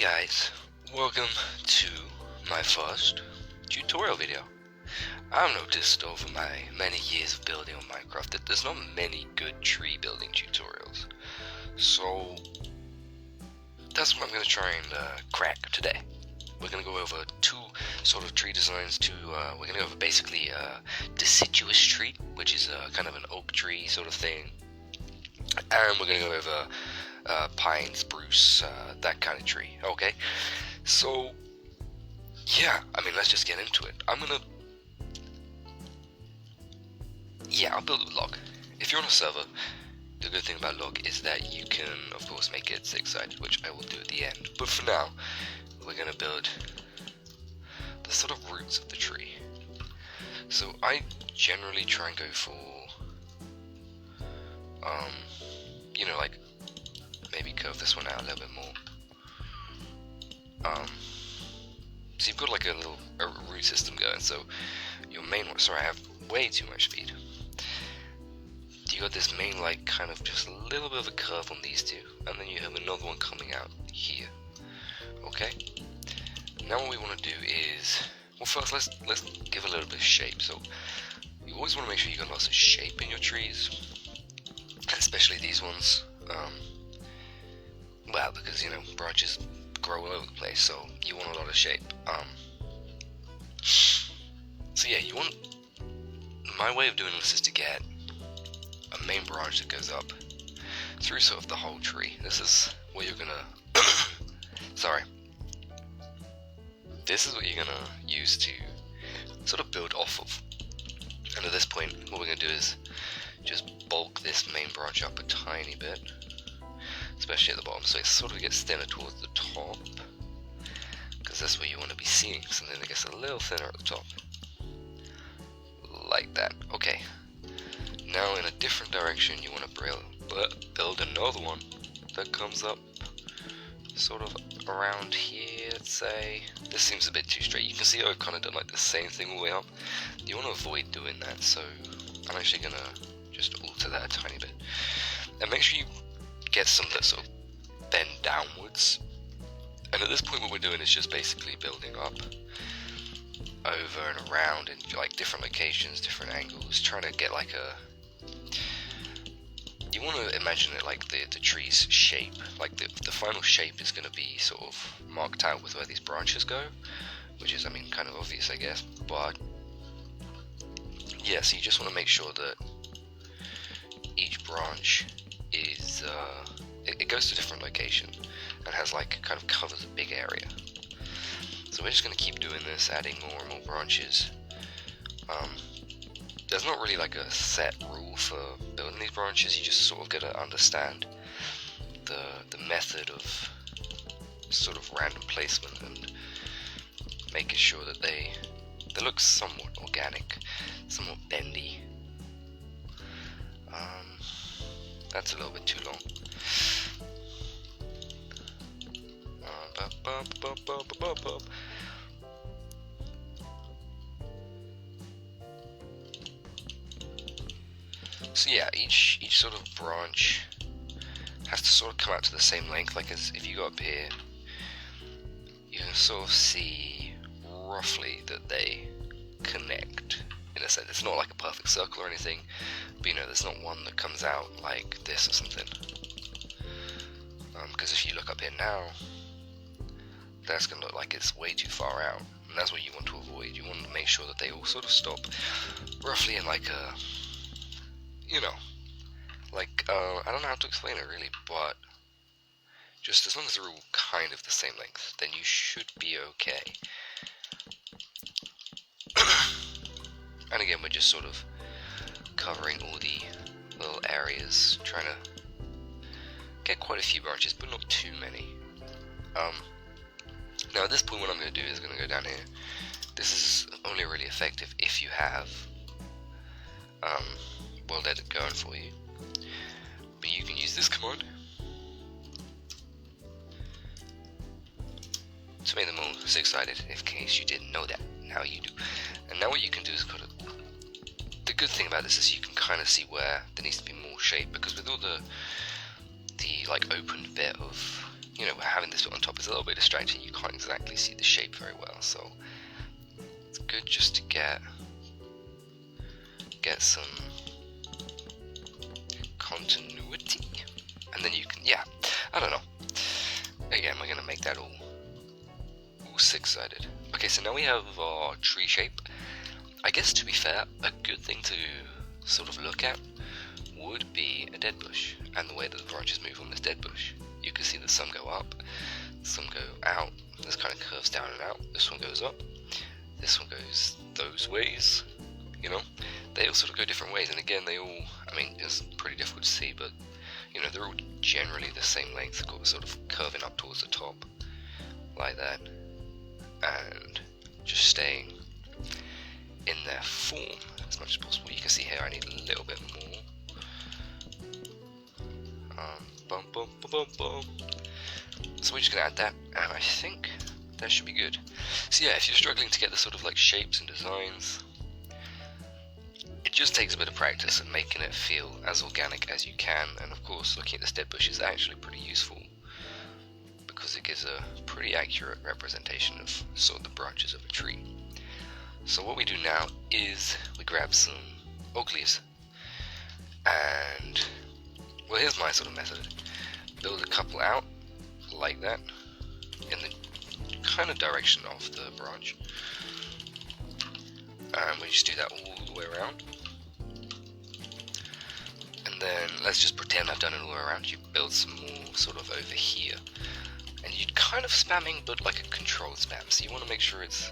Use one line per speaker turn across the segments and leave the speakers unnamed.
guys, welcome to my first tutorial video. I've noticed over my many years of building on Minecraft that there's not many good tree building tutorials, so that's what I'm going to try and crack today. We're going to go over two sort of tree designs. We're going to go over basically a deciduous tree, which is kind of an oak tree sort of thing, and we're going to go over pine, spruce, that kind of tree. Okay, so yeah, I mean, let's just get into it. I'll build a log. If you're on a server, the good thing about log is that you can, of course, make it six-sided, which I will do at the end. But for now, we're gonna build the sort of roots of the tree. So I generally try and go for, like maybe curve this one out a little bit more. So you've got like a root system going. So your main one, sorry, I have way too much speed. You got this main, like, kind of just a little bit of a curve on these two, and then you have another one coming out here. Okay. Now what we want to do is, well, first let's give a little bit of shape. So you always want to make sure you got lots of shape in your trees, especially these ones. Well, because branches grow all over the place, so you want a lot of shape. So yeah, you want. My way of doing this is to get a main branch that goes up through sort of the whole tree. This is what you're gonna. Sorry. This is what you're gonna use to sort of build off of. And at this point, what we're gonna do is just bulk this main branch up a tiny bit, especially at the bottom, so it sort of gets thinner towards the top, because that's what you want to be seeing, something that gets a little thinner at the top, like that. Okay, now in a different direction you want to build another one that comes up sort of around here, let's say. This seems a bit too straight. You can see I've kind of done like the same thing all the way up. You want to avoid doing that, so I'm actually going to just alter that a tiny bit. And make sure you get some that sort of bend downwards. And at this point what we're doing is just basically building up over and around in like different locations, different angles, trying to get like you want to imagine it like the tree's shape, like the final shape is going to be sort of marked out with where these branches go, which is, I mean, kind of obvious, I guess, but yeah, so you just want to make sure that each branch is it goes to a different location and has like kind of covers a big area. So we're just going to keep doing this, adding more and more branches. There's not really like a set rule for building these branches. You just sort of got to understand the method of sort of random placement and making sure that they look somewhat organic, somewhat bendy. That's a little bit too long. So yeah, each sort of branch has to sort of come out to the same length. Like as if you go up here, you can sort of see roughly that they connect in a sense. It's not like a perfect circle or anything, but there's not one that comes out like this or something. Because if you look up here now, that's going to look like it's way too far out, and that's what you want to avoid. You want to make sure that they all sort of stop roughly in like a, I don't know how to explain it really, but just as long as they're all kind of the same length, then you should be okay. And again, we're just sort of covering all the little areas, trying to get quite a few branches, but not too many. Now at this point what I'm going to do is going to go down here. This is only really effective if you have WorldEdit going for you. But you can use this command to make them all six-sided, in case you didn't know that. Now you do. And now what you can do is the good thing about this is you can kind of see where there needs to be more shape, because with all the like open bit of you know, having this bit on top is a little bit distracting. You can't exactly see the shape very well, so it's good just to get some continuity, and then you can, yeah, I don't know. Again, we're gonna make that all six-sided. Okay, so now we have our tree shape. I guess, to be fair, a good thing to sort of look at would be a dead bush, and the way that the branches move on this dead bush. You can see that some go up, some go out. This kind of curves down and out. This one goes up, this one goes those ways, you know. They all sort of go different ways, and again, they all, I mean, it's pretty difficult to see, but, you know, they're all generally the same length, sort of curving up towards the top, like that, and just staying in their form as much as possible. You can see here I need a little bit more. Bum, bum, bum, bum, bum. So we're just going to add that, and I think that should be good. So yeah, if you're struggling to get the sort of like shapes and designs, it just takes a bit of practice and making it feel as organic as you can. And of course, looking at this dead bush is actually pretty useful because it gives a pretty accurate representation of sort of the branches of a tree. So what we do now is we grab some oak leaves, and well, here's my sort of method. Build a couple out like that in the kind of direction of the branch, and we just do that all the way around. And then let's just pretend I've done it all the way around. You build some more sort of over here, and you're kind of spamming, but like a controlled spam. So you want to make sure it's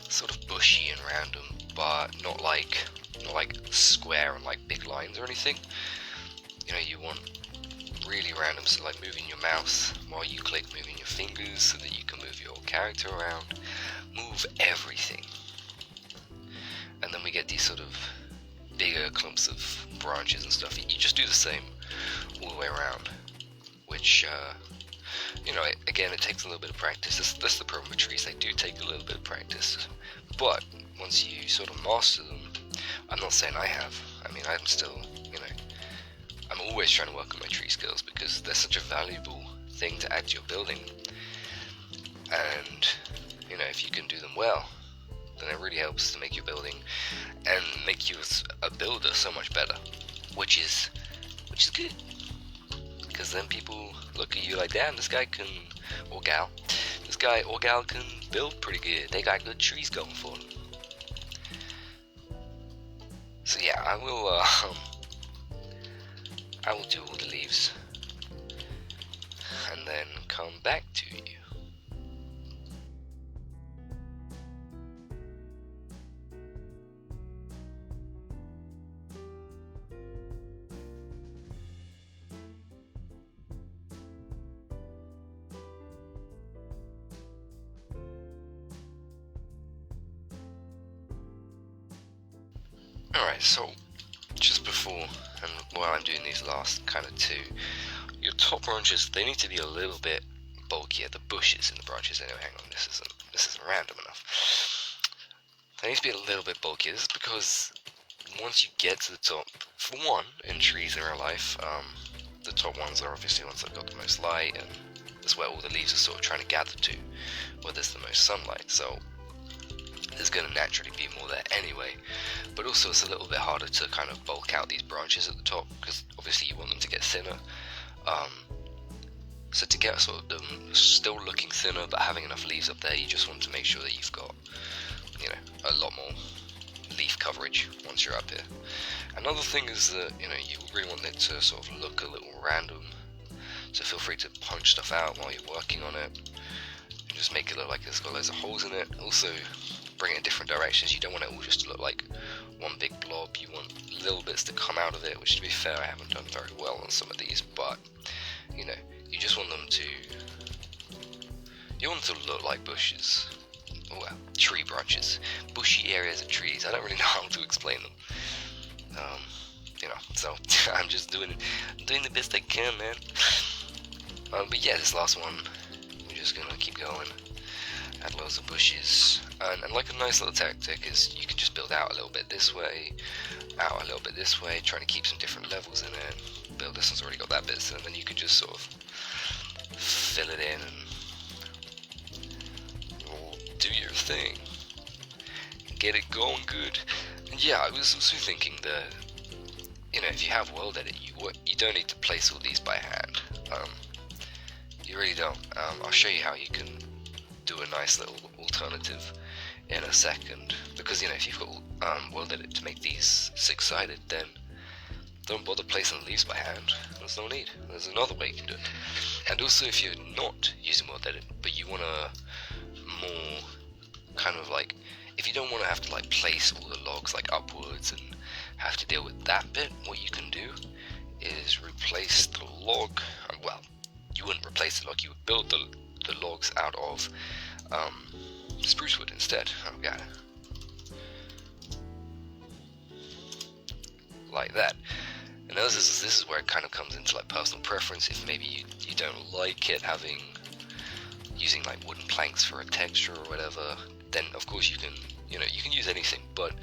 sort of bushy and random, but not like square and like big lines or anything. You know, you want really random, so like moving your mouse while you click, moving your fingers so that you can move your character around, move everything. And then we get these sort of bigger clumps of branches and stuff. You just do the same all the way around, which you know, again, it takes a little bit of practice. That's the problem with trees, they do take a little bit of practice, but once you sort of master them, I'm not saying I have, I mean, I'm still, you know, I'm always trying to work on my tree skills because they're such a valuable thing to add to your building, and, you know, if you can do them well, then it really helps to make your building and make you as a builder so much better, which is good. Because then people look at you like, damn, this guy can, or gal, this guy or gal can build pretty good. They got good trees going for them. So yeah, I will do all the leaves, and then come back to you. Alright, so just before and while I'm doing these last kind of two, your top branches, they need to be a little bit bulkier, the bushes in the branches. Anyway, hang on, this isn't random enough. They need to be a little bit bulkier. This is because once you get to the top, for one, in trees in real life, the top ones are obviously ones that got the most light, and that's where all the leaves are sort of trying to gather to, where there's the most sunlight. So there's going to naturally be more there anyway, but also it's a little bit harder to kind of bulk out these branches at the top because obviously you want them to get thinner. So to get sort of them still looking thinner but having enough leaves up there, you just want to make sure that you've got, you know, a lot more leaf coverage once you're up here. Another thing is that, you know, you really want it to sort of look a little random, so feel free to punch stuff out while you're working on it and just make it look like it's got loads of holes in it. Also bring it in different directions. You don't want it all just to look like one big blob. You want little bits to come out of it, which, to be fair, I haven't done very well on some of these, but, you know, you just want them to, you want them to look like bushes, or well, tree branches, bushy areas of trees. I don't really know how to explain them, you know, so I'm just doing the best I can, man. But yeah, this last one, we're just gonna keep going, add loads of bushes, and like a nice little tactic is you can just build out a little bit this way, out a little bit this way, trying to keep some different levels in it. Build, this one's already got that bit, so then you can just sort of fill it in and do your thing. Get it going good. And yeah, I was also thinking that, you know, if you have WorldEdit, you don't need to place all these by hand. You really don't. I'll show you how you can do a nice little alternative in a second. Because, you know, if you've got WorldEdit to make these 6-sided, then don't bother placing the leaves by hand. There's no need. There's another way you can do it. And also, if you're not using WorldEdit, but you want a more kind of like, if you don't want to have to like place all the logs like upwards and have to deal with that bit, what you can do is replace the log. Well, you wouldn't replace the log, you would build the logs out of spruce wood instead. Oh god. Like that. And this is where it kind of comes into like personal preference. If maybe you don't like it using like wooden planks for a texture or whatever, then of course you can use anything. But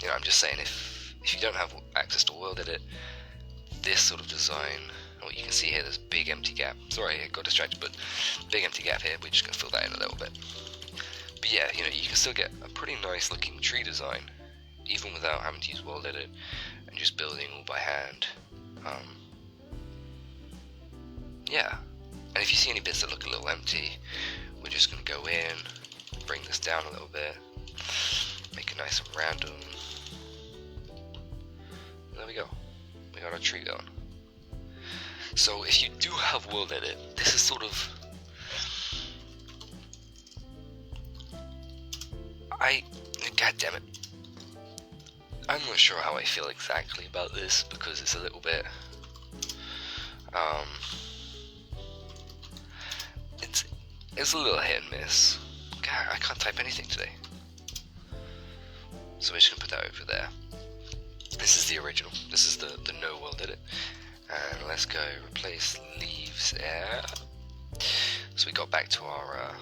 you know, I'm just saying, if you don't have access to WorldEdit, this sort of design, what you can see here, there's a big empty gap. Sorry, I got distracted, but big empty gap here. We're just gonna fill that in a little bit. But yeah, you know, you can still get a pretty nice looking tree design, even without having to use WorldEdit and just building all by hand. Yeah, and if you see any bits that look a little empty, we're just going to go in, bring this down a little bit, make it nice and random. And there we go, we got our tree going. So if you do have WorldEdit, this is sort of, god damn it, I'm not sure how I feel exactly about this, because it's a little bit, it's a little hit and miss. God, I can't type anything today. So we're just gonna put that over there. This is the original. This is the no WorldEdit. And let's go replace leaves there. So we got back to our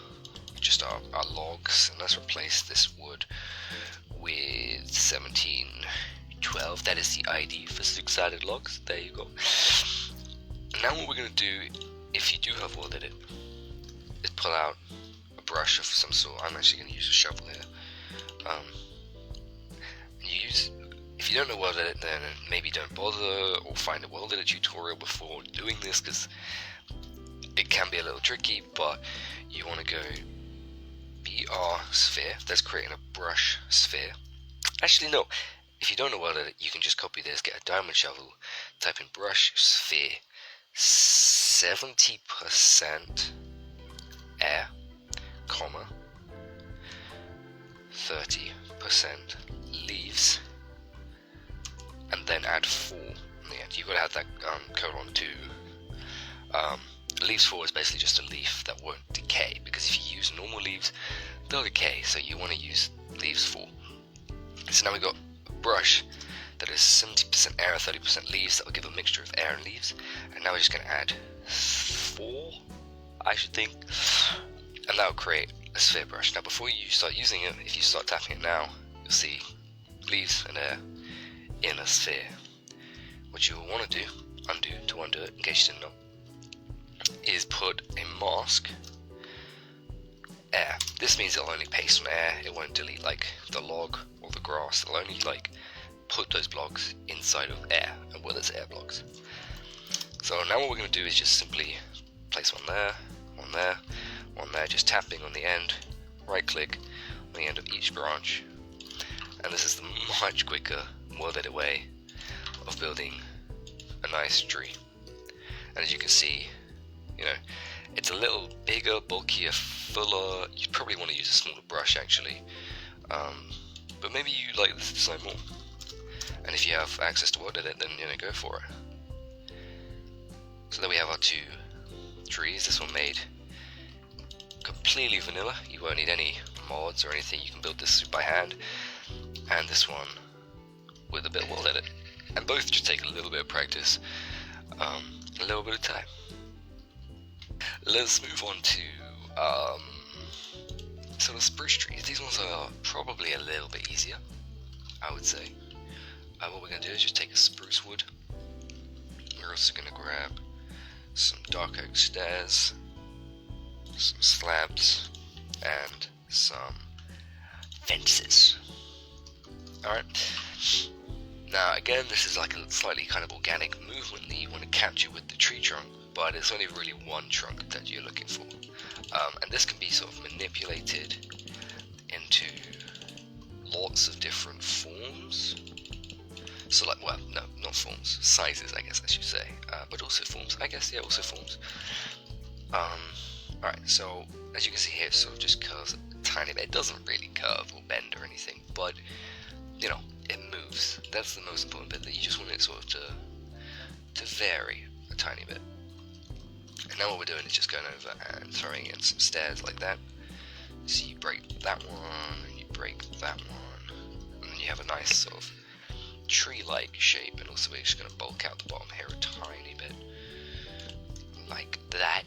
our logs, and let's replace this wood with 1712. That is the ID for 6-sided logs. There you go. Now what we're going to do, if you do have WorldEdit, is pull out a brush of some sort. I'm actually going to use a shovel here. If you don't know WorldEdit, then maybe don't bother, or find a WorldEdit tutorial before doing this, because it can be a little tricky. But you want to go BR sphere. That's creating a brush sphere. Actually, no. If you don't know WorldEdit, you can just copy this, get a diamond shovel, type in brush sphere, 70% air, comma, 30% leaves, and then add 4 in the end. You've got to have that colon 2. Leaves 4 is basically just a leaf that won't decay, because if you use normal leaves, they'll decay, so you want to use leaves 4. So now we've got a brush that is 70% air, 30% leaves. That will give a mixture of air and leaves. And now we're just going to add 4, I should think, and that will create a sphere brush. Now before you start using it, if you start tapping it now, you'll see leaves and air in a sphere. What you will want to do, to undo it, in case you didn't know, is put a mask air. This means it'll only paste on air. It won't delete like the log or the grass. It'll only like put those blocks inside of air, and well, it's air blocks. So now what we're going to do is just simply place one there, one there, one there, just tapping on the end, right click on the end of each branch, and this is the much quicker WorldEdit way of building a nice tree. And as you can see, you know, it's a little bigger, bulkier, fuller. You probably want to use a smaller brush actually, but maybe you like this design more. And if you have access to WorldEdit, then you know, go for it. So there we have our 2 trees. This one made completely vanilla. You won't need any mods or anything. You can build this by hand. And this one with a bit of WorldEdit. And both just take a little bit of practice, a little bit of time. Let's move on to sort of spruce trees. These ones are probably a little bit easier, I would say. What we're going to do is just take a spruce wood. We're also going to grab some dark oak stairs. some slabs, and some fences. Alright. Now again, this is like a slightly kind of organic movement that you want to capture with the tree trunk, but it's only really one trunk that you're looking for. And this can be sort of manipulated into lots of different forms. So like, well, no, not forms, sizes I guess I should say, but also forms, I guess, yeah, also forms. Alright, so as you can see here, it sort of just curves a tiny bit. It doesn't really curve or bend or anything, but, you know, it moves. That's the most important bit, that you just want it sort of to vary a tiny bit. And now what we're doing is just going over and throwing in some stairs like that. So you break that one, and you break that one, and then you have a nice sort of tree-like shape. And also we're just going to bulk out the bottom here a tiny bit, like that.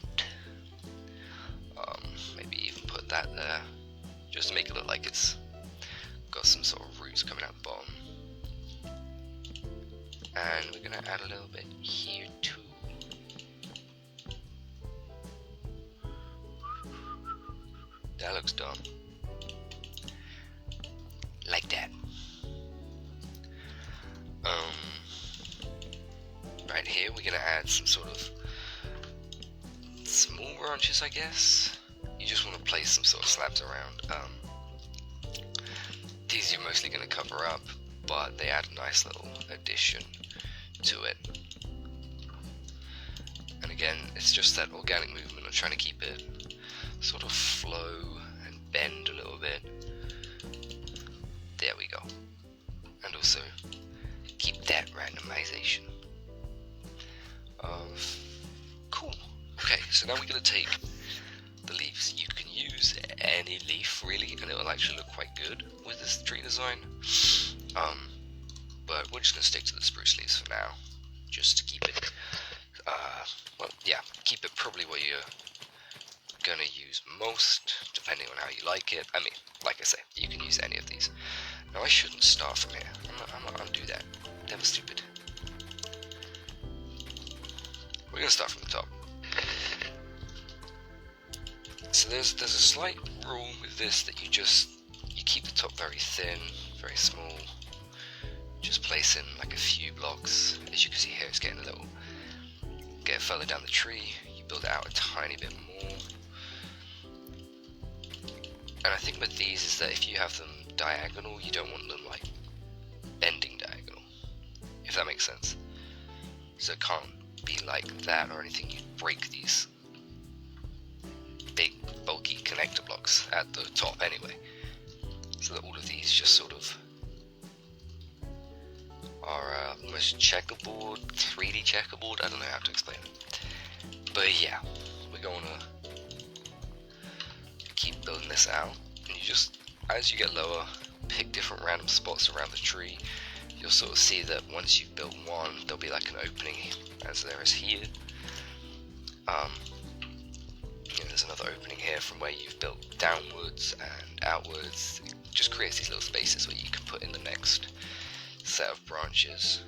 Maybe even put that there, just to make it look like it's got some sort of roots coming out the bottom. And we're going to add a little bit here too. That looks dumb. Like that. Right here we're gonna add some sort of small branches, I guess. You just want to place some sort of slabs around. These you're mostly gonna cover up, but they add a nice little addition to it. And again, it's just that organic movement of trying to keep it sort of flow and bend a little bit. There we go. And also keep that randomization. Cool. Okay, so now we're going to take the leaves. You can use any leaf really, and it will actually look quite good with this tree design. But we're just going to stick to the spruce leaves for now, just to keep it, well, yeah, keep it probably what you're going to use most, depending on how you like it. I mean, like I say, you can use any of these. Now I shouldn't start from here. I'm not undo that. That was stupid. We're going to start from the top. So there's a slight rule with this, that you keep the top very thin, very small. Just place in like a few blocks. As you can see here, it's getting get further down the tree. You build it out a tiny bit more. And I think with these is that if you have them diagonal, you don't want them like bending diagonal, if that makes sense. So it can't be like that or anything. You break these big bulky connector blocks at the top anyway, so that all of these just sort of are almost checkerboard, 3D checkerboard. I don't know how to explain it, but yeah, we're going to keep building this out. And you just, as you get lower, pick different random spots around the tree. You'll sort of see that once you've built one, there'll be like an opening, as there is here. There's another opening here from where you've built downwards and outwards. It just creates these little spaces where you can put in the next set of branches,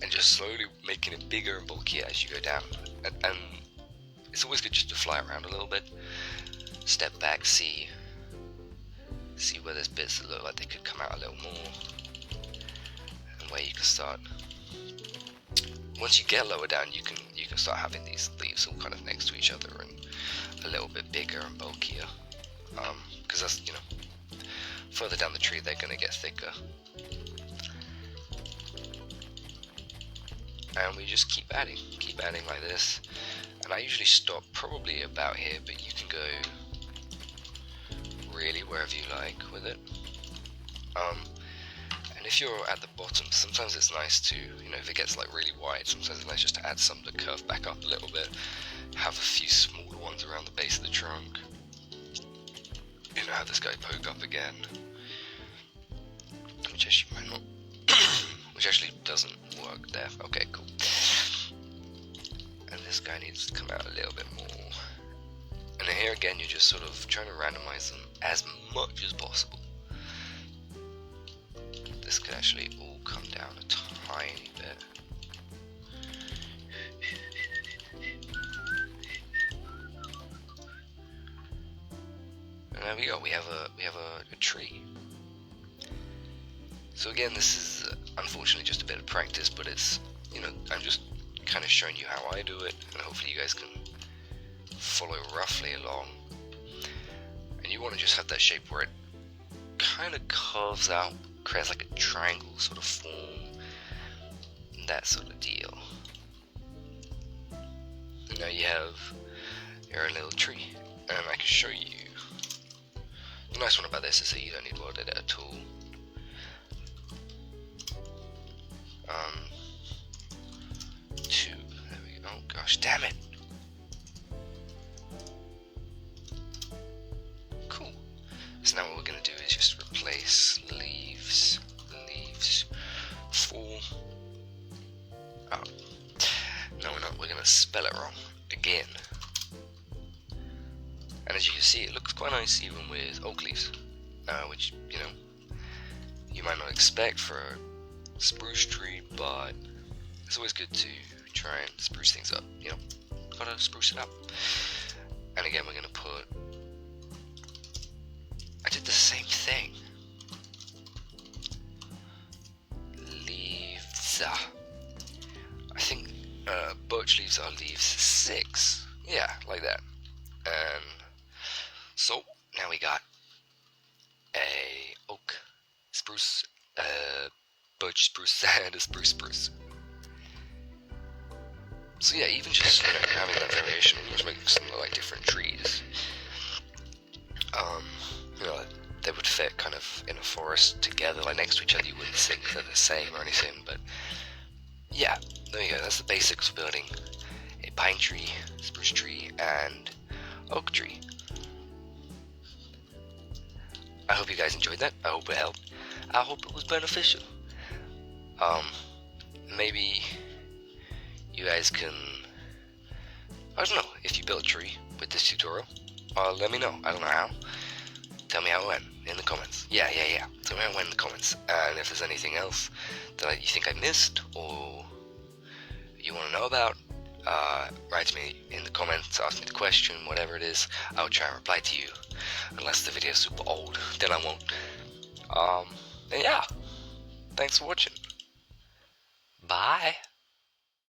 and just slowly making it bigger and bulkier as you go down. And it's always good just to fly around a little bit, step back, see where there's bits that look like they could come out a little more, and where you can start. Once you get lower down, you can start having these leaves all kind of next to each other and a little bit bigger and bulkier, because that's, further down the tree they're going to get thicker. And we just keep adding like this. And I usually stop probably about here, but you can go really wherever you like with it. And if you're at the bottom, sometimes it's nice to, if it gets like really wide, sometimes it's nice just to add some to curve back up a little bit. Have a few smaller ones around the base of the trunk. Have this guy poke up again, which actually might not, which actually doesn't work there. Okay, cool. And this guy needs to come out a little bit more. And then here again, you're just sort of trying to randomize them as much as possible. This could actually all come down a tiny bit. there we go. We have a tree. So again, this is unfortunately just a bit of practice, but it's, you know, I'm just kind of showing you how I do it, and hopefully you guys can follow roughly along. And you want to just have that shape where it kind of curves out, creates like a triangle sort of form, that sort of deal. And now you have your little tree, and I can show you. The nice one about this is that you don't need WorldEdit at all. There we go. Oh gosh, damn it! Cool. So now what we're gonna do is just replace leaves, 4. Oh, no, we're not. We're gonna spell it wrong again. And as you can see, it looks quite nice even with oak leaves, which, you know, you might not expect for a spruce tree, but it's always good to try and spruce things up, you know, gotta spruce it up. And again, we're gonna put, I did the same thing, leaves, I think birch leaves are leaves 6, yeah, like that. And so now we got a oak, spruce, birch spruce, and a spruce. So yeah, even just, you know, having that variation just makes them look like different trees. You know, they would fit kind of in a forest together, like next to each other. You wouldn't think they're the same or anything, but yeah, there you go. That's the basics of building a pine tree, spruce tree, and oak tree. I hope you guys enjoyed that. I hope it helped. I hope it was beneficial. Maybe you guys can, I don't know, if you built a tree with this tutorial, let me know. I don't know how. Tell me how it went in the comments. Yeah. Tell me how it went in the comments. And if there's anything else that you think I missed or you want to know about, write to me in the comments, ask me the question, whatever it is. I'll try and reply to you. Unless the video is super old, then I won't. And yeah, thanks for watching. Bye.